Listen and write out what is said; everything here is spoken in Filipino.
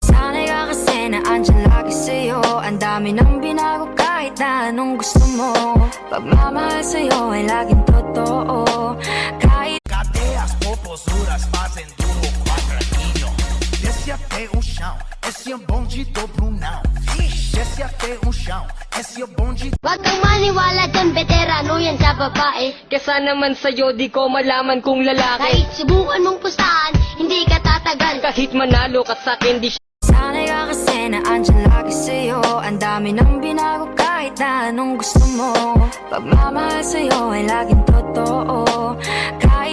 Sana'y ka kasi na andyan lagi sa'yo. Ang dami nang binago kahit na anong gusto mo. Pagmamahal sa'yo ay laging totoo. Kahit Cadeias, popozuras fazem duro quadradinho. Desce até o chão, esse é o bonde do Brunão. Desce até o chão, esse é o bonde. Wag kang maniwala dyan, veterano yan sa babae. Kesa naman sa'yo, di ko malaman kung lalaki. Kahit subukan mong pustahan, hindi ka tatagal. Kahit manalo ka sa'kin, di sana'y ka kasi na andyan lagi sa'yo. Ang dami nang binago kahit na anong gusto mo. Pagmamahal sa'yo ay laging totoo. Kahit